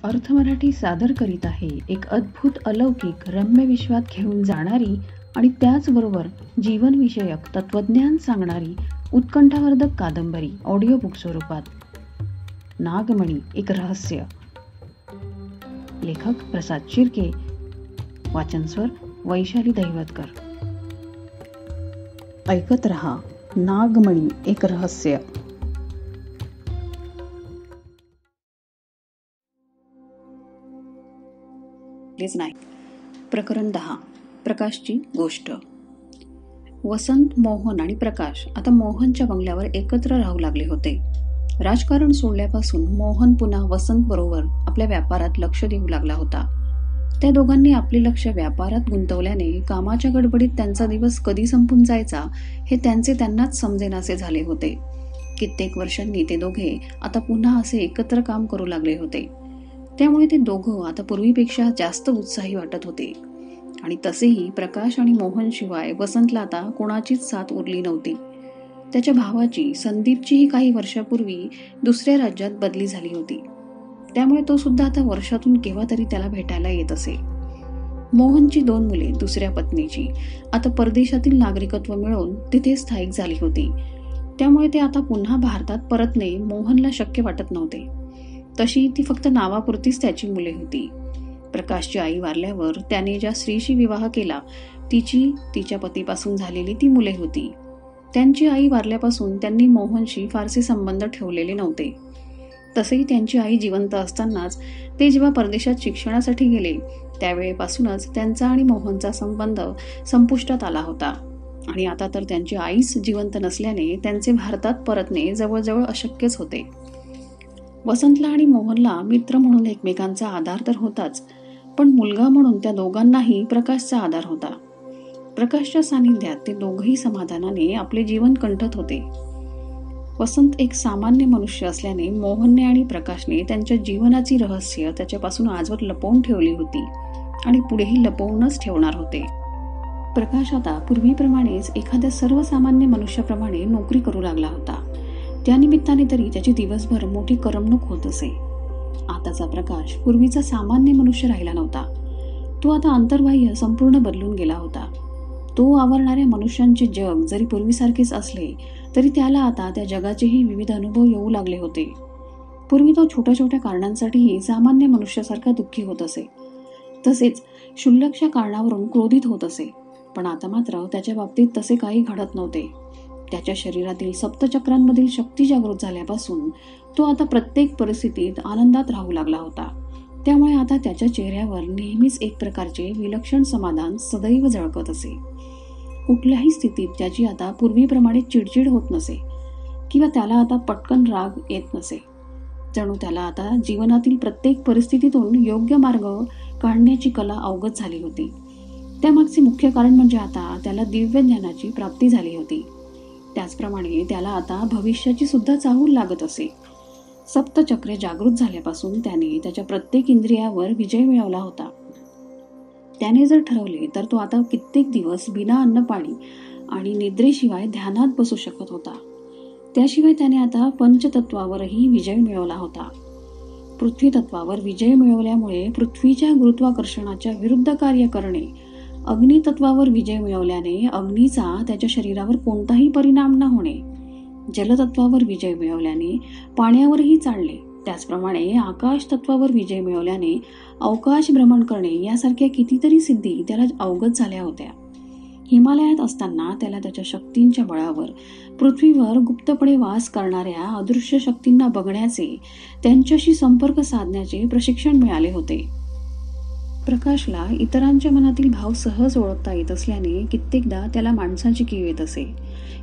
अर्थ मराठी सादर करीत आहे एक अद्भुत अलौकिक रम्य विश्वात घेऊन जाणारी आणि त्याचबरोबर जीवनविषयक तत्वज्ञान सांगणारी उत्कंठावर्धक कादंबरी ऑडिओ बुक स्वरूपात. नागमणी एक रहस्य. लेखक प्रसाद शिर्के. वाचनस्वर वैशाली दैवतकर. ऐकत रहा नागमणी एक रहस्य. नाही. प्रकरण 10. प्रकाशची गोष्ट. वसंत, मोहन आणि प्रकाश आता मोहनच्या बंगल्यावर एकत्र राहू लागले होते. राजकारण सोडल्यापासून मोहन पुन्हा वसंत बरोबर आपल्या व्यापारात लक्ष देऊ लागला होता. त्या दोघांनी आपले लक्ष व्यापारात गुंतवल्याने कामाच्या गडबडीत त्यांचा दिवस कधी संपून जायचा हे त्यांनाच समजेनासे झाले होते. कित्येक वर्षांनी ते दोघे आता पुन्हा असे एकत्र काम करू लागले होते. त्यामुळे ते दोघं आता पूर्वीपेक्षा जास्त उत्साही वाटत होते. आणि तसेही प्रकाश आणि मोहन शिवाय वसंतला आता कोणाचीच साथ उरली नव्हती. त्याच्या भावाची, संदीपचीही काही वर्षापूर्वी दुसऱ्या राज्यात बदली झाली होती. त्यामुळे तो सुद्धा आता वर्षातून केव्हा तरी त्याला भेटायला येत असे. मोहनची 2 मुले दुसऱ्या पत्नीची आता परदेशातील नागरिकत्व मिळवून तिथे स्थायिक झाली होती. त्यामुळे ते आता पुन्हा भारतात परतणे मोहनला शक्य वाटत नव्हते. तशी ती फक्त नावापुरतीच त्याची मुले होती. प्रकाशची आई वारल्यावर त्याने ज्या स्त्रीशी विवाह केला तिच्या पतीपासून झालेली ती मुले होती. त्यांची आई वारल्यापासून त्यांनी मोहनशी फारसे संबंध ठेवलेले नव्हते. तसेही त्यांची आई जिवंत असतानाच ते जेव्हा परदेशात शिक्षणासाठी गेले त्यावेळेपासूनच त्यांचा आणि मोहनचा संबंध संपुष्टात आला होता. आणि आता तर त्यांची आईच जिवंत नसल्याने त्यांचे भारतात परतणे जवळजवळ अशक्यच होते. वसंतला आणि मोहनला मित्र म्हणून एकमेकांचा आधार तर होताच, पण मुलगा म्हणून त्या दोघांनाही प्रकाशचा आधार होता. प्रकाशच्या सानिध्यात ते दोघंही समाधानाने आपले जीवन कंठत होते. वसंत एक सामान्य मनुष्य असल्याने मोहनने आणि प्रकाशने त्यांच्या जीवनाची रहस्य त्याच्यापासून आजवर लपवून ठेवली होती आणि पुढेही लपवूनच ठेवणार होते. प्रकाश आता पूर्वीप्रमाणेच एखाद्या सर्वसामान्य मनुष्याप्रमाणे नोकरी करू लागला होता. त्यानिमित्ताने तरी त्याची दिवसभर मोठी करमणूक होत असे. आताचा प्रकाश पूर्वीचा सामान्य मनुष्य राहिला नव्हता. तो आता अंतर्बाह्य संपूर्ण बदलून गेला होता. तो आवरणाऱ्या मनुष्यांचे जग जरी पूर्वीसारखेच असले तरी त्याला आता त्या जगाचेही विविध अनुभव येऊ लागले होते. पूर्वी तो छोट्या छोट्या कारणांसाठीही सामान्य मनुष्यासारखा दुःखी होत असे, तसेच क्षुल्लकशा कारणावरून क्रोधित होत असे. पण आता मात्र त्याच्या बाबतीत तसे काही घडत नव्हते. त्याच्या शरीरातील सप्तचक्रांमधील शक्ती जागृत झाल्यापासून तो आता प्रत्येक परिस्थितीत आनंदात राहू लागला होता. त्यामुळे आता त्याच्या चेहऱ्यावर नेहमीच एक प्रकारचे विलक्षण समाधान सदैव झळकत असे. कुठल्याही स्थितीत त्याची आता पूर्वीप्रमाणे चिडचिड होत नसे किंवा त्याला आता पटकन राग येत नसे. जणू त्याला आता जीवनातील प्रत्येक परिस्थितीतून योग्य मार्ग काढण्याची कला अवगत झाली होती. त्यामागचे मुख्य कारण म्हणजे आता त्याला दिव्य ज्ञानाची प्राप्ती झाली होती. त्याचप्रमाणे त्याला आता भविष्याची सुद्धा चाहूल लागत असे. सप्तचक्रे जागृत झाल्यापासून त्याने त्याच्या प्रत्येक इंद्रियावर विजय मिळवला होता. त्याने जर ठरवले तर तो आता कित्येक दिवस बिना अन्न पाणी आणि निद्रेशिवाय ध्यानात बसू शकत होता. त्याशिवाय त्याने आता पंचतत्वावरही विजय मिळवला होता. पृथ्वी तत्वावर विजय मिळवल्यामुळे पृथ्वीच्या गुरुत्वाकर्षणाच्या विरुद्ध कार्य करणे, अग्नितत्वावर विजय मिळवल्याने अग्नीचा त्याच्या शरीरावर कोणताही परिणाम न होणे, जलतत्वावर विजय मिळवल्याने पाण्यावरही चालणे, त्याचप्रमाणे आकाश तत्वावर विजय मिळवल्याने अवकाश भ्रमण करणे यासारख्या कितीतरी सिद्धी त्याला अवगत झाल्या होत्या. हिमालयात असताना त्याला त्याच्या शक्तींच्या बळावर पृथ्वीवर गुप्तपणे वास करणाऱ्या अदृश्य शक्तींना बघण्याचे, त्यांच्याशी संपर्क साधण्याचे प्रशिक्षण मिळाले होते. प्रकाशला इतरांच्या मनातील भाव सहज ओळखता येत असल्याने कित्येकदा त्याला माणसाची कीव येत असे.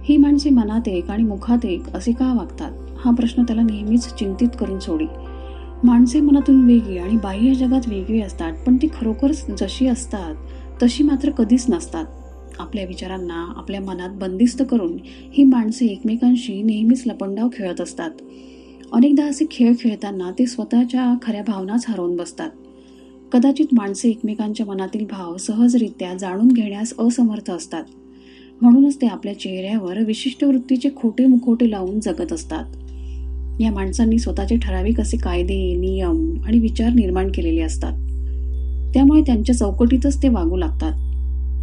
ही माणसे मनात एक आणि मुखात एक असे का वागतात हा प्रश्न त्याला नेहमीच चिंतित करून सोडी. माणसे मनातून वेगळी आणि बाह्य जगात वेगळी असतात, पण ती खरोखर जशी असतात तशी मात्र कधीच नसतात. आपल्या विचारांना आपल्या मनात बंदिस्त करून ही माणसे एकमेकांशी नेहमीच लपंडाव खेळत असतात. अनेकदा असे खेळ खेळताना ते स्वतःच्या खऱ्या भावनाच हरवून बसतात. कदाचित माणसे एकमेकांच्या मनातील भाव सहजरित्या जाणून घेण्यास असमर्थ असतात. म्हणूनच ते आपल्या चेहऱ्यावर विशिष्ट वृत्तीचे खोटे मुखवटे लावून जगत असतात. या माणसांनी स्वतःचे ठराविक असे कायदे, नियम आणि विचार निर्माण केलेले असतात. त्यामुळे त्यांच्या चौकटीतच ते वागू लागतात.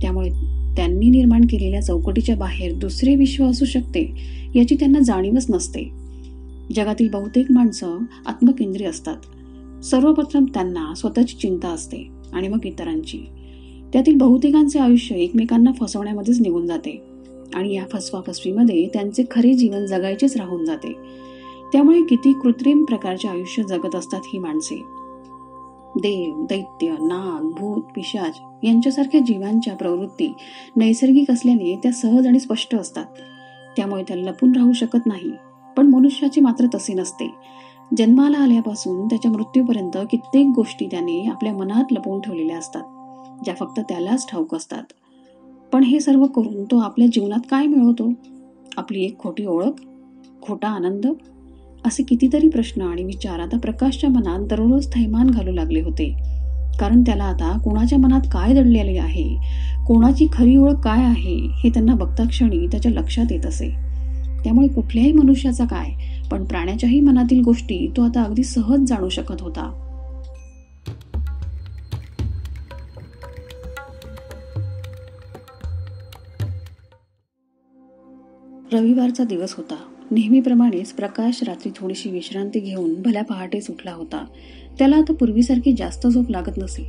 त्यामुळे त्यांनी निर्माण केलेल्या चौकटीच्या बाहेर दुसरे विश्व असू शकते याची त्यांना जाणीवच नसते. जगातील बहुतेक माणसं आत्मकेंद्री असतात. सर्वप्रथम त्यांना स्वतःची चिंता असते आणि मग इतरांची. त्यातील बहुतेकांचे आयुष्य एकमेकांना फसवण्यामध्येच निघून जाते आणि या फसवाफसवीमध्ये त्यांचे खरे जीवन जगायचेच राहून जाते. त्यामुळे किती कृत्रिम प्रकारचे आयुष्य जगत असतात ही माणसे. देव, दैत्य, नाग, भूत, पिशाच यांच्यासारख्या जीवांच्या प्रवृत्ती नैसर्गिक असल्याने त्या सहज आणि स्पष्ट असतात. त्यामुळे त्या लपून राहू शकत नाही. पण मनुष्याची मात्र तसे नसते. जन्माला आल्यापासून त्याच्या मृत्यूपर्यंत कित्येक गोष्टी त्याने आपल्या मनात लपवून ठेवलेल्या असतात, ज्या फक्त त्यालाच ठाऊक असतात. पण हे सर्व करून तो आपल्या जीवनात काय मिळवतो? आपली एक खोटी ओळख, खोटा आनंद, असे कितीतरी प्रश्न आणि विचार आता प्रकाशच्या मनात दररोज थैमान घालू लागले होते. कारण त्याला आता कोणाच्या मनात काय दडलेले आहे, कोणाची खरी ओळख काय आहे हे त्यांना बघता क्षणी त्याच्या लक्षात येत असे. त्यामुळे कुठल्याही मनुष्याचा काय, पण प्राण्याच्याही मनातील गोष्टी तो आता अगदी सहज जाणू शकत होता. रविवारचा दिवस होता. नेहमीप्रमाणेच प्रकाश रात्री थोडीशी विश्रांती घेऊन भल्या पहाटेच उठला होता. त्याला आता पूर्वीसारखी जास्त झोप लागत नसे.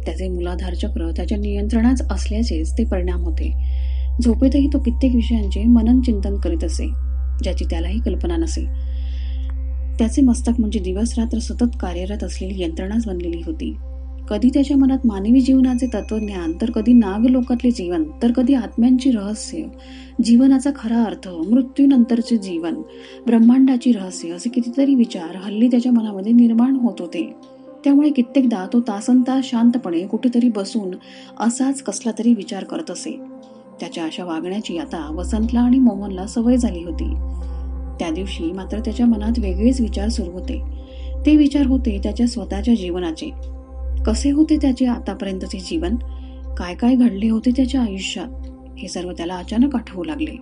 त्याचे मूलाधार चक्र त्याच्या नियंत्रणात असल्याचेच ते परिणाम होते. झोपेतही तो कित्येक विषयांचे मनन चिंतन करीत असे, ज्याची त्यालाही कल्पना नसे. त्याचे मस्तक म्हणजे दिवस रात्र सतत कार्यरत असलेली यंत्रणाच बनलेली होती. कधी त्याच्या मनात मानवी जीवनाचे तत्वज्ञान, तर कधी नागलोकातले जीवन, तर कधी आत्म्यांची रहस्य, जीवनाचा खरा अर्थ, मृत्यूनंतरचे जीवन, ब्रह्मांडाची रहस्य असे कितीतरी विचार हल्ली त्याच्या मनामध्ये निर्माण होत होते. त्यामुळे कित्येकदा तो तासनतास शांतपणे कुठेतरी बसून असाच कसला तरी विचार करत असे. त्याच्या अशा वागण्याची आता वसंतला आणि मोहनला सवय झाली होती. त्या दिवशी मात्र त्याच्या मनात वेगळेच विचार सुरू होते. ते विचार होते त्याच्या स्वतःच्या जीवनाचे. कसे होते त्याचे आतापर्यंतचे जीवन, काय काय घडले होते त्याच्या आयुष्यात, हे सर्व त्याला अचानक आठवू लागले.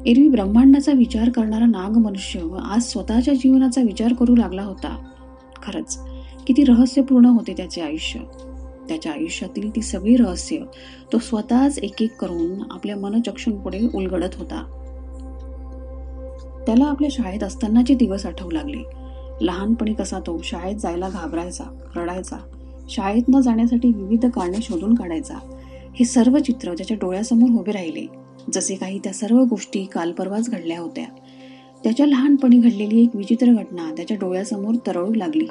एरवी ब्रह्मांडाचा विचार करणारा नाग मनुष्य आज स्वतःच्या जीवनाचा विचार करू लागला होता. खरंच किती रहस्यपूर्ण होते त्याचे आयुष्य. त्याच्या आयुष्यातील ती सगळी रहस्य तो स्वतःच एक एक करून आपल्या मनचक्षूंपुढे उलगडत होता. त्याला आपल्या शाळेत असतानाचे दिवस आठवू लागले. लहानपणी कसा तो शाळेत जायला घाबरायचा, रडायचा, शाळेत न जाण्यासाठी विविध कारणे शोधून काढायचा. हे सर्व चित्र त्याच्या डोळ्यासमोर उभे राहिले, जसे काही त्या सर्व गोष्टी काल परवाच घडल्या होत्या. त्याच्या लहानपणी घडलेली एक विचित्र घटना त्याच्या डोळ्यासमोर तरळू लागली.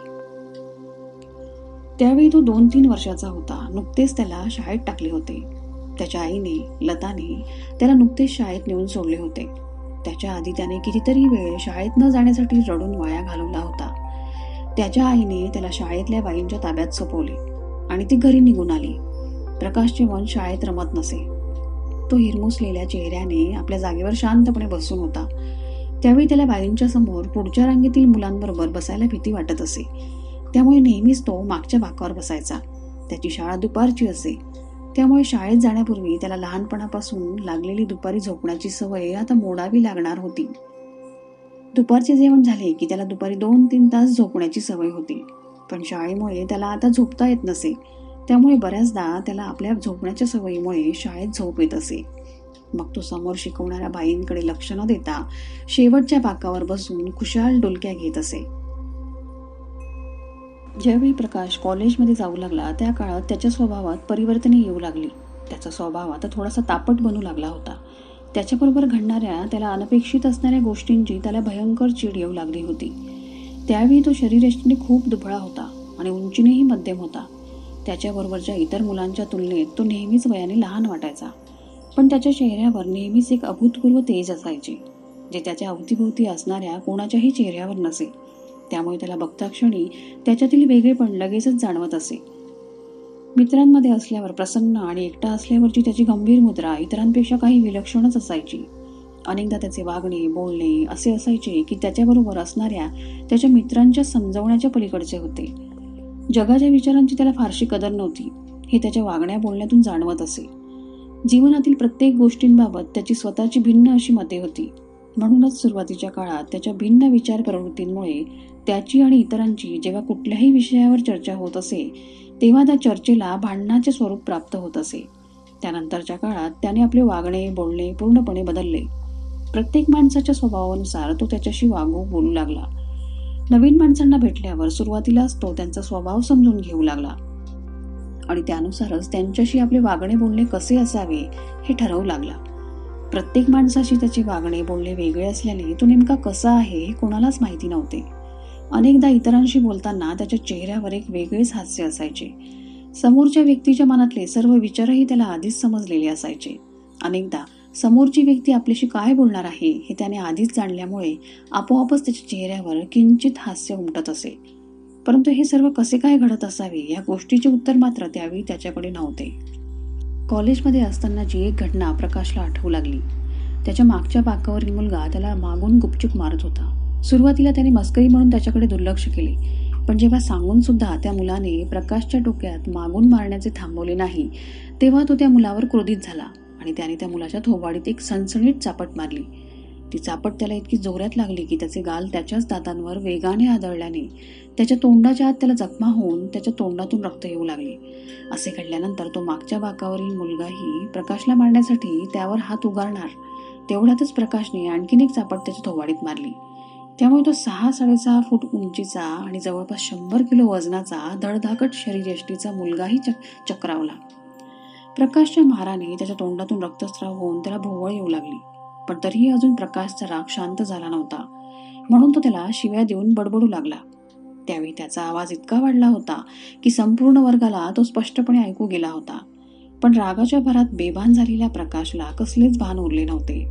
त्यावेळी तो 2-3 वर्षाचा होता. नुकतेच त्याला शाळेत टाकले होते. त्याच्या आईने, लताने त्याला नुकतेच शाळेत नेऊन सोडले होते. त्याच्या आधी त्याने कितीतरी वेळ शाळेत न जाण्यासाठी रडून वाया घालवला होता. त्याच्या आईने त्याला शाळेतल्या बाईंच्या ताब्यात सोपवले आणि ती घरी निघून आली. प्रकाशचे मन शाळेत रमत नसे. तो हिरमुसलेल्या चेहऱ्याने आपल्या जागेवर शांतपणे बसून होता. त्यावेळी त्याला बाईंच्या समोर पुढच्या रांगेतील मुलांबरोबर बसायला भीती वाटत असे. त्यामुळे नेहमीच तो मागच्या बाकावर बसायचा. त्याची शाळा दुपारची असे. त्यामुळे शाळेत जाण्यापूर्वी त्याला लहानपणापासून लागलेली दुपारी झोपण्याची सवय आता मोडावी लागणार होती. दुपारचे जेवण झाले की त्याला दुपारी 2-3 तास झोपण्याची सवय होती. पण शाळेमुळे त्याला आता झोपता येत नसे. त्यामुळे बऱ्याचदा त्याला आपल्या झोपण्याच्या सवयीमुळे शाळेत झोप येत असे. मग तो समोर शिकवणाऱ्या बाईंकडे लक्ष न देता शेवटच्या बाकावर बसून खुशाल डुलक्या घेत असे. ज्यावेळी प्रकाश कॉलेजमध्ये जाऊ लागला त्या काळात त्याच्या स्वभावात परिवर्तने येऊ लागली. त्याचा स्वभाव आता थोडासा तापट बनू लागला होता. त्याच्याबरोबर घडणाऱ्या, त्याला अनपेक्षित असणाऱ्या गोष्टींची त्याला भयंकर चीड येऊ लागली होती. त्यावेळी तो शरीरयष्टीने खूप दुबळा होता आणि उंचीनेही मध्यम होता. त्याच्याबरोबरच्या इतर मुलांच्या तुलनेत तो नेहमीच वयाने लहान वाटायचा. पण त्याच्या चेहऱ्यावर नेहमीच एक अभूतपूर्व तेज असायचे, जे त्याच्या अवतीभोवती असणाऱ्या कोणाच्याही चेहऱ्यावर नसे. त्यामुळे त्याला बघता क्षणी त्याच्यातील वेगळेपण लगेचच जाणवत असे. मित्रांमध्ये असल्यावर प्रसन्न आणि एकटा असल्यावरची त्याची गंभीर मुद्रा इतरांपेक्षा काही विलक्षणच असायची. अनेकदा त्याचे वागणे, बोलणे असे असायचे की त्याच्याबरोबर असणाऱ्या त्याच्या मित्रांच्या समजवण्याच्या पलीकडचे होते. जगाच्या विचारांची त्याला फारशी कदर नव्हती, हे त्याच्या वागण्या बोलण्यातून जाणवत असे. जीवनातील प्रत्येक गोष्टींबाबत त्याची स्वतःची भिन्न अशी मते होती. म्हणूनच सुरुवातीच्या काळात त्याच्या भिन्न विचार प्रवृत्तींमुळे त्याची आणि इतरांची जेव्हा कुठल्याही विषयावर चर्चा होत असे तेव्हा त्या चर्चेला भांडणाचे स्वरूप प्राप्त होत असे. त्यानंतरच्या काळात त्याने आपले वागणे बोलणे पूर्णपणे बदलले. प्रत्येक माणसाच्या स्वभावानुसार तो त्याच्याशी वागू बोलू लागला. नवीन माणसांना भेटल्यावर सुरुवातीलाच तो त्यांचा स्वभाव समजून घेऊ लागला आणि त्यानुसारच त्यांच्याशी आपले वागणे बोलणे कसे असावे हे ठरवू लागला. प्रत्येक माणसाशी त्याचे वागणे बोलणे वेगळे असल्याने तो नेमका कसा आहे हे कोणालाच माहिती नव्हते. अनेकदा इतरांशी बोलताना त्याच्या चेहऱ्यावर एक वेगळेच हास्य असायचे. समोरच्या व्यक्तीच्या मनातले सर्व विचारही त्याला आधीच समजलेले असायचे. अनेकदा समोरची व्यक्ती आपल्याशी काय बोलणार आहे हे त्याने आधीच जाणल्यामुळे आपोआपच त्याच्या चेहऱ्यावर किंचित हास्य उमटत असे. परंतु हे सर्व कसे काय घडत असावे या गोष्टीचे उत्तर मात्र त्यावेळी त्याच्याकडे नव्हते. कॉलेजमध्ये असतानाची एक घटना प्रकाशला आठवू लागली. त्याच्या मागच्या बाकावरील मुलगा त्याला मागून गुपचूप मारत होता. सुरुवातीला त्याने मस्करी म्हणून त्याच्याकडे दुर्लक्ष केले, पण जेव्हा सांगून सुद्धा त्या मुलाने प्रकाशच्या डोक्यात मागून मारण्याचे थांबवले नाही तेव्हा तो त्या मुलावर क्रोधित झाला आणि त्याने त्या मुलाच्या थोबाडीत एक सणसणीत चापट मारली. ती चापट त्याला इतकी जोरात लागली की त्याचे गाल त्याच्याच दातांवर वेगाने आदळल्याने त्याच्या तोंडाच्या आत त्याला जखमा होऊन त्याच्या तोंडातून रक्त येऊ लागले. असे घडल्यानंतर तो मागच्या बाकावरील मुलगाही प्रकाशला मारण्यासाठी त्यावर हात उगारणार तेवढ्यातच प्रकाशने आणखीन एक चापट त्याच्या थोबाडीत मारली. त्यामुळे तो 6-6.5 फूट उंचीचा आणि जवळपास 100 किलो वजनाचा धडधाकट शरीरयष्टीचा मुलगाही चक्रावला. प्रकाशच्या माराने त्याच्या तोंडातून रक्तस्राव होऊन त्याला भोवळ येऊ लागली, पण तरीही अजून प्रकाशचा राग शांत झाला नव्हता. म्हणून तो त्याला शिव्या देऊन बडबडू लागला. त्यावेळी त्याचा आवाज इतका वाढला होता की संपूर्ण वर्गाला तो स्पष्टपणे ऐकू गेला होता. पण रागाच्या भरात बेभान झालेल्या प्रकाशला कसलेच भान उरले नव्हते.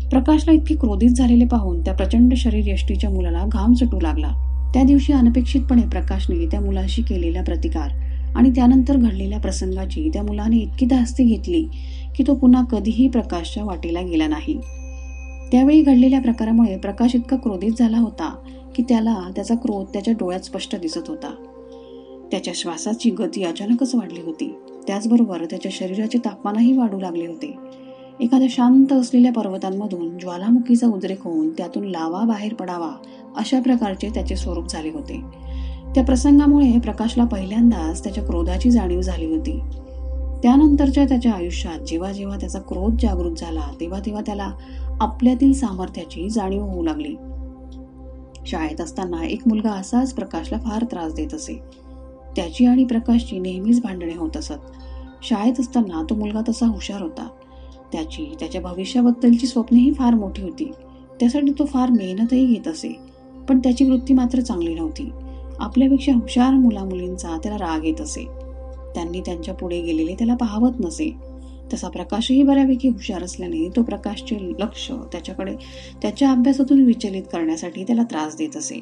प्रकाशला इतके क्रोधित झालेले पाहून त्या प्रचंड शरीरयष्टीच्या मुलाला घाम सुटू लागला. त्या दिवशी अनपेक्षितपणे प्रकाशने त्या मुलाशी केलेला प्रतिकार आणि त्यानंतर घडलेल्या प्रसंगाची त्या मुलाने इतकी धास्ती घेतली की तो पुन्हा कधीही प्रकाशच्या वाटेला गेला नाही. त्यावेळी घडलेल्या प्रकारामुळे प्रकाश इतका क्रोधित झाला होता की त्याला त्याचा क्रोध त्याच्या डोळ्यात स्पष्ट दिसत होता. त्याच्या श्वासाची गती अचानकच वाढली होती. त्याचबरोबर त्याच्या शरीराचे तापमानही वाढू लागले होते. एखाद्या शांत असलेल्या पर्वतांमधून ज्वालामुखीचा उद्रेक होऊन त्यातून लावा बाहेर पडावा अशा प्रकारचे त्याचे स्वरूप झाले होते. त्या प्रसंगामुळे प्रकाशला पहिल्यांदाच त्याच्या क्रोधाची जाणीव झाली होती. त्यानंतरच्या त्याच्या आयुष्यात जेव्हा जेव्हा त्याचा क्रोध जागृत झाला तेव्हा तेव्हा त्याला आपल्यातील सामर्थ्याची जाणीव होऊ लागली. शाळेत असताना एक मुलगा असाच प्रकाशला फार त्रास देत असे. त्याची आणि प्रकाशची नेहमीच भांडणे होत असत. शाळेत असताना तो मुलगा तसा हुशार होता. त्याच्या भविष्याबद्दलची स्वप्नेही फार मोठी होती. त्यासाठी तो फार मेहनतही घेत असे, पण त्याची वृत्ती मात्र चांगली नव्हती. आपल्यापेक्षा हुशार मुलामुलींचा त्याला राग येत असे. त्यांनी त्यांच्या पुढे गेलेले त्याला पाहवत नसे. तसा प्रकाशही बऱ्यापैकी हुशार असल्याने तो प्रकाशचे लक्ष त्याच्याकडे त्याच्या अभ्यासातून विचलित करण्यासाठी त्याला त्रास देत असे.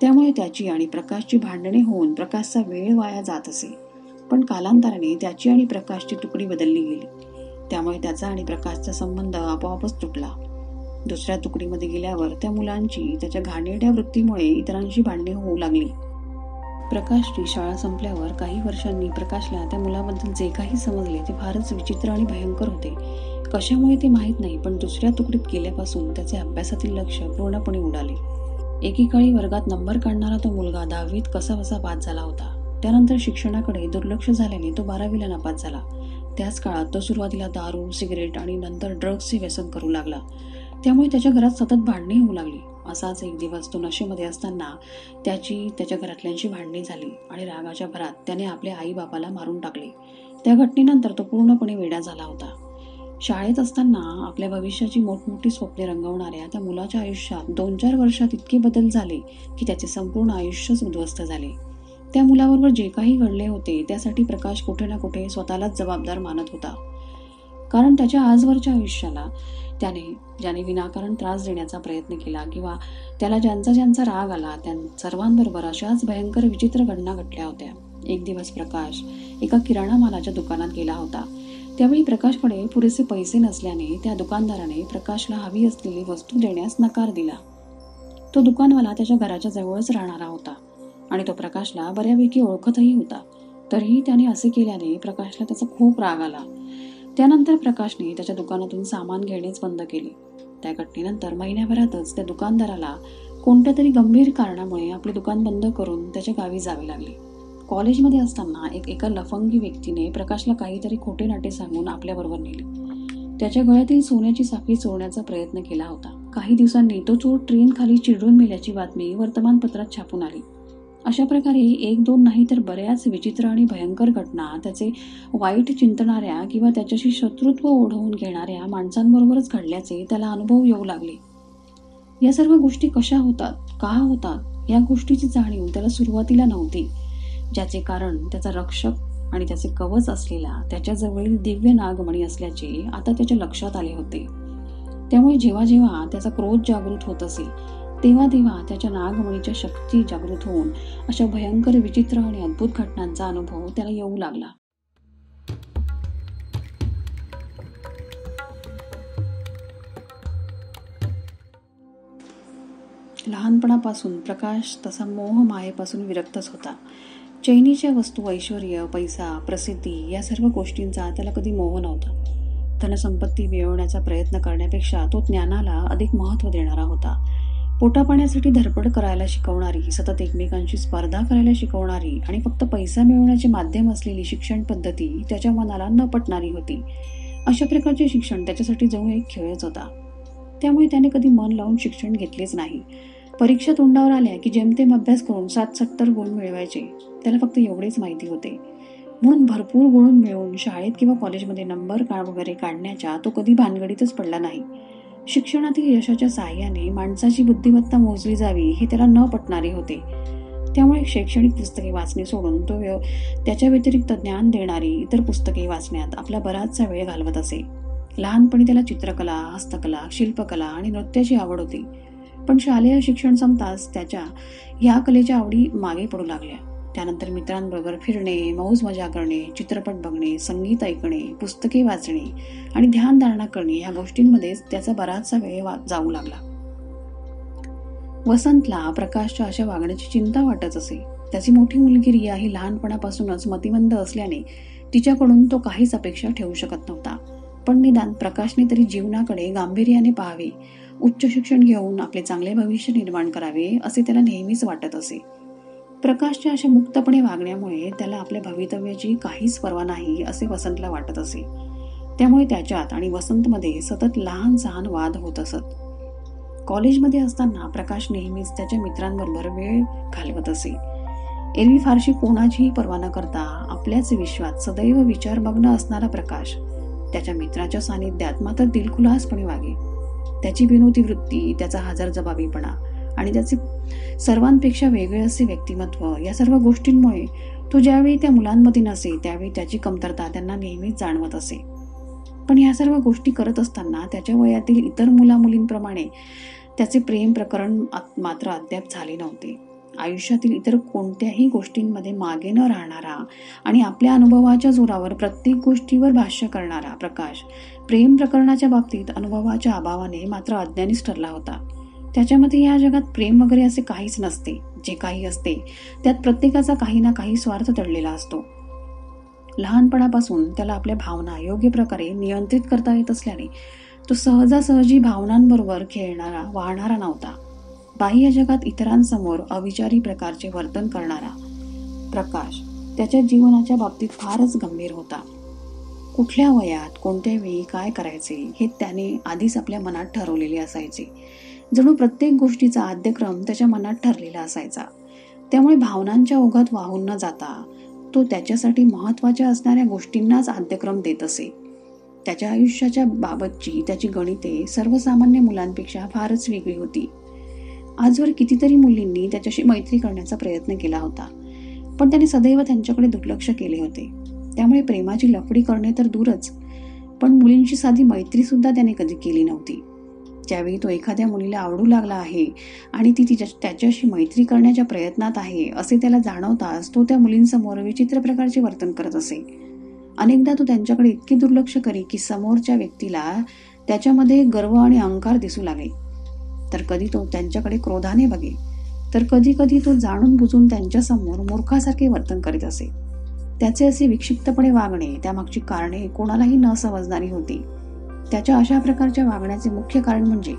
त्यामुळे त्याची आणि प्रकाशची भांडणे होऊन प्रकाशचा वेळ वाया जात असे. पण कालांतराने त्याची आणि प्रकाशची तुकडी बदलली गेली. त्यामुळे त्याचा आणि प्रकाशचा संबंध आपोआपच तुटला. दुसऱ्या तुकडीमध्ये गेल्यावर त्या मुलांची त्याच्या घाणेरड्या वृत्तीमुळे इतरांशी भांडणे होऊ लागली. प्रकाशची शाळा संपल्यावर काही वर्षांनी प्रकाशला त्या मुलाबद्दल जे काही समजले ते फारच विचित्र आणि भयंकर होते. कशामुळे ते माहीत नाही, पण दुसऱ्या तुकडीत गेल्यापासून त्याचे अभ्यासातील लक्ष पूर्णपणे उडाले. एकेकाळी वर्गात नंबर काढणारा तो मुलगा 10वीत कसाबसा पास झाला होता. त्यानंतर शिक्षणाकडे दुर्लक्ष झाल्याने तो 12वीला नापास झाला. त्याच काळात तो सुरुवातीला दारू, सिगरेट आणि नंतर ड्रग्सचे व्यसन करू लागला. त्यामुळे त्याच्या घरात सतत भांडणे होऊ लागली. असाच एक दिवस तो नशेमध्ये असताना त्याच्या घरातल्यांशी भांडणे झाली आणि रागाच्या भरात त्याने आपल्या आईबापाला मारून टाकले. त्या घटनेनंतर तो पूर्णपणे वेडा झाला होता. शाळेत असताना आपल्या भविष्याची मोठमोठी स्वप्ने रंगवणाऱ्या त्या मुलाच्या आयुष्यात 2-4 वर्षात इतके बदल झाले की त्याचे संपूर्ण आयुष्यच उद्ध्वस्त झाले. त्या मुलाबरोबर जे काही घडले होते त्यासाठी प्रकाश कुठे ना कुठे स्वतःलाच जबाबदार मानत होता. कारण त्याच्या आजवरच्या आयुष्याला ज्याने विनाकारण त्रास देण्याचा प्रयत्न केला किंवा त्याला ज्यांचा राग आला त्या सर्वांबरोबर अशाच भयंकर विचित्र घटना घडल्या होत्या. एक दिवस प्रकाश एका किराणा मालाच्या दुकानात गेला होता. त्यावेळी प्रकाशकडे पुरेसे पैसे नसल्याने त्या दुकानदाराने प्रकाशला हवी असलेली वस्तू देण्यास नकार दिला. तो दुकानवाला त्याच्या घराच्या जवळच राहणारा होता आणि तो प्रकाशला बऱ्यापैकी ओळखतही होता. तरीही त्याने असे केल्याने प्रकाशला त्याचा खूप राग आला. त्यानंतर प्रकाशने त्याच्या दुकानातून सामान घेणेच बंद केले. त्या घटनेनंतर महिन्याभरातच त्या दुकानदाराला कोणत्या तरी गंभीर कारणामुळे आपले दुकान बंद करून त्याच्या गावी जावे लागले. कॉलेजमध्ये असताना एका लफंगी व्यक्तीने प्रकाशला काहीतरी खोटे नाटे सांगून आपल्याबरोबर नेले. त्याच्या गळ्यातील सोन्याची साखळी चोरण्याचा प्रयत्न केला होता. काही दिवसांनी तो चोर ट्रेन खाली चिरडून मेल्याची बातमी वर्तमानपत्रात छापून आली. अशा प्रकारे एक दोन नाही तर बऱ्याच विचित्र आणि भयंकर घटना त्याचे वाईट चिंतणाऱ्या किंवा त्याच्याशी शत्रुत्व ओढवून घेणाऱ्या माणसांबरोबरच घडल्याचे त्याला अनुभव येऊ लागले. या सर्व गोष्टी कशा होतात, का होतात, या गोष्टीची जाणीव त्याला सुरुवातीला नव्हती, ज्याचे कारण त्याचा रक्षक आणि त्याचे कवच असलेला त्याच्याजवळील दिव्य नागमणी असल्याचे आता त्याच्या लक्षात आले होते. त्यामुळे जेव्हा जेव्हा त्याचा क्रोध जागृत होत असे तेव्हा तेव्हा त्याच्या नागमणीच्या शक्ती जागृत होऊन अशा भयंकर, विचित्र आणि अद्भुत घटनांचा अनुभव त्याला येऊ लागला. लहानपणापासून प्रकाश तसा मोह मायेपासून विरक्तच होता. चैनीच्या वस्तू, ऐश्वर्य, पैसा, प्रसिद्धी या सर्व गोष्टींचा त्याला कधी मोह नव्हता. धनसंपत्ती मिळवण्याचा प्रयत्न करण्यापेक्षा तो ज्ञानाला अधिक महत्त्व देणारा होता. पोटापाण्यासाठी धडपड करायला शिकवणारी, सतत एकमेकांशी स्पर्धा करायला शिकवणारी आणि फक्त पैसा मिळवण्याचे माध्यम असलेली शिक्षण पद्धती त्याच्या मनाला न पटणारी होती. अशा प्रकारचे शिक्षण त्याच्यासाठी जणू एक खेळच होता. त्यामुळे त्याने कधी मन लावून शिक्षण घेतलेच नाही. परीक्षा तोंडावर आल्या की जेमतेम अभ्यास करून 60-70 गुण मिळवायचे, त्याला फक्त एवढेच माहिती होते. म्हणून भरपूर गुण मिळवून शाळेत किंवा कॉलेजमध्ये नंबर वगैरे काढण्याच्या तो कधी भानगडीतच पडला नाही. शिक्षणातील यशाच्या साहाय्याने माणसाची बुद्धिमत्ता मोजली जावी हे त्याला न पटणारे होते. त्यामुळे शैक्षणिक पुस्तके वाचणे सोडून तो त्याच्या व्यतिरिक्त ज्ञान देणारी इतर पुस्तके वाचण्यात आपला बराचसा वेळ घालवत असे. लहानपणी त्याला चित्रकला, हस्तकला, शिल्पकला आणि नृत्याची आवड होती. पण शालेय शिक्षण संपताच त्याच्या ह्या कलेच्या आवडी मागे पडू लागल्या. त्यानंतर मित्रांबरोबर फिरणे, मौज मजा करणे, चित्रपट बघणे, संगीत ऐकणे, पुस्तके वाचणे आणि ध्यानधारणा करणे या गोष्टींमध्येच त्याचा बराचसा वेळ जाऊ लागला. वसंतला प्रकाशच्या अशा वागण्याची चिंता वाटत असे. त्याची मोठी मुलगी रिया ही लहानपणापासूनच मतिमंद असल्याने तिच्याकडून तो काहीच अपेक्षा ठेवू शकत नव्हता. पण निदान प्रकाशने तरी जीवनाकडे गांभीर्याने पाहावे, उच्च शिक्षण घेऊन आपले चांगले भविष्य निर्माण करावे असे त्याला नेहमीच वाटत असे. प्रकाशच्या अशा मुक्तपणे वागण्यामुळे त्याला आपल्या भवितव्याची काहीच पर्वा नाही असे वसंतला वाटत असे. त्यामुळे त्याच्यात आणि वसंतमध्ये सतत लहान सहान वाद होत असत. कॉलेजमध्ये असताना प्रकाश नेहमीच त्याच्या मित्रांबरोबर वेळ घालवत असे. एरवी फारशी कोणाचीही पर्वा न करता आपल्याच विश्वात सदैव विचारमग्न असणारा प्रकाश त्याच्या मित्राच्या सानिध्यात मात्र दिलखुलासपणे वागे. त्याची विनोदी वृत्ती, त्याचा हजरजबाबीपणा आणि त्याचे सर्वांपेक्षा वेगळे असे व्यक्तिमत्व या सर्व गोष्टींमुळे तो ज्यावेळी त्या मुलांमध्ये नसे त्यावेळी त्याची कमतरता त्यांना नेहमीच जाणवत असे. पण या सर्व गोष्टी करत असताना त्याच्या वयातील इतर मुलामुलींप्रमाणे त्याचे प्रेम प्रकरण मात्र अद्याप झाले नव्हते. आयुष्यातील इतर कोणत्याही गोष्टींमध्ये मागे न राहणारा आणि आपल्या अनुभवाच्या जोरावर प्रत्येक गोष्टीवर भाष्य करणारा प्रकाश प्रेम प्रकरणाच्या बाबतीत अनुभवाच्या अभावाने मात्र अज्ञानीच ठरला होता. त्याच्यामध्ये या जगात प्रेम वगैरे असे काहीच नसते. जे काही असते त्यात प्रत्येकाचा काही ना काही स्वार्थ दडलेला असतो. लहानपणापासून त्याला आपल्या भावना योग्य प्रकारे नियंत्रित करता येत असल्याने तो सहजासहजी भावनांबरोबर खेळणारा, वाहणारा नव्हता. बाह्य जगात इतरांसमोर अविचारी प्रकारचे वर्तन करणारा प्रकाश त्याच्या जीवनाच्या बाबतीत फारच गंभीर होता. कुठल्या वयात, कोणत्या वेळी काय करायचे हे त्याने आधीच आपल्या मनात ठरवलेले असायचे. जणू प्रत्येक गोष्टीचा आद्यक्रम त्याच्या मनात ठरलेला असायचा. त्यामुळे भावनांच्या ओघात वाहून न जाता तो त्याच्यासाठी महत्त्वाच्या असणाऱ्या गोष्टींनाच आद्यक्रम देत असे. त्याच्या आयुष्याच्या बाबतची त्याची गणिते सर्वसामान्य मुलांपेक्षा फारच वेगळी होती. आजवर कितीतरी मुलींनी त्याच्याशी मैत्री करण्याचा प्रयत्न केला होता, पण त्याने सदैव त्यांच्याकडे दुर्लक्ष केले होते. त्यामुळे प्रेमाची लफडी करणे तर दूरच, पण मुलींची साधी मैत्री सुद्धा त्याने कधी केली नव्हती. ज्यावेळी तो एखाद्या मुलीला आवडू लागला आहे आणि ती त्याच्याशी मैत्री करण्याच्या प्रयत्नात आहे असे त्याला जाणवताच तो त्या मुलींसमोर विचित्र प्रकारचे वर्तन करत असे. अनेकदा तो त्यांच्याकडे इतके दुर्लक्ष करी की समोरच्या व्यक्तीला त्याच्यामध्ये गर्व आणि अहंकार दिसू लागे. तर कधी तो त्यांच्याकडे क्रोधाने बघे, तर कधी कधी तो जाणून बुजून त्यांच्यासमोर मूर्खासारखे वर्तन करीत असे. त्याचे असे विक्षिप्तपणे वागणे, त्यामागची कारणे कोणालाही न समजणारी होती. त्याच्या अशा प्रकारच्या वागण्याचे मुख्य कारण म्हणजे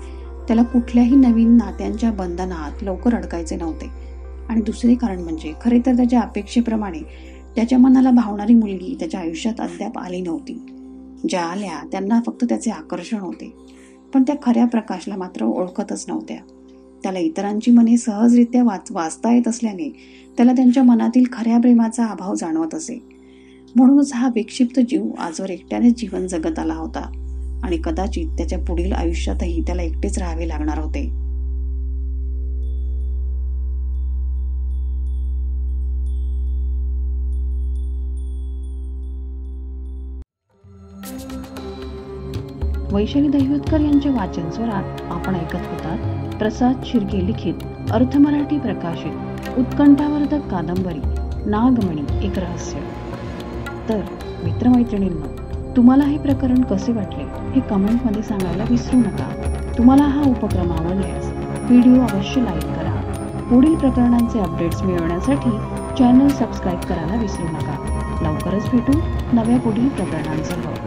त्याला कुठल्याही नवीन नात्यांच्या बंधनात लवकर अडकायचे नव्हते. आणि दुसरे कारण म्हणजे खरे तर त्याच्या अपेक्षेप्रमाणे त्याच्या मनाला भावणारी मुलगी त्याच्या आयुष्यात अद्याप आली नव्हती. ज्या आल्या त्यांना फक्त त्याचे आकर्षण होते, पण त्या खऱ्या प्रकाशला मात्र ओळखतच नव्हत्या. त्याला इतरांची मने सहजरित्या वाचता येत असल्याने त्याला त्यांच्या मनातील खऱ्या प्रेमाचा अभाव जाणवत असे. म्हणूनच हा विक्षिप्त जीव आजवर एकट्यानेच जीवन जगत आला होता आणि कदाचित त्याच्या पुढील आयुष्यातही त्याला एकटेच राहावे लागणार होते. वैशाली दहिवतकर यांच्या वाचन स्वरात आपण ऐकत होतात प्रसाद शिर्के लिखित अर्थ मराठी प्रकाशित उत्कंठावर्धक कादंबरी नागमणी एक रहस्य. तर मित्रमैत्रिणींनो, तुम्हाला हे प्रकरण कसे वाटले हे कमेंटमध्ये सांगायला विसरू नका. तुम्हाला हा उपक्रम आवडल्यास व्हिडिओ अवश्य लाईक करा. पुढील प्रकरणांचे अपडेट्स मिळवण्यासाठी चॅनल सबस्क्राईब करायला विसरू नका. लवकरच भेटू नव्या पुढील प्रकरणांसह.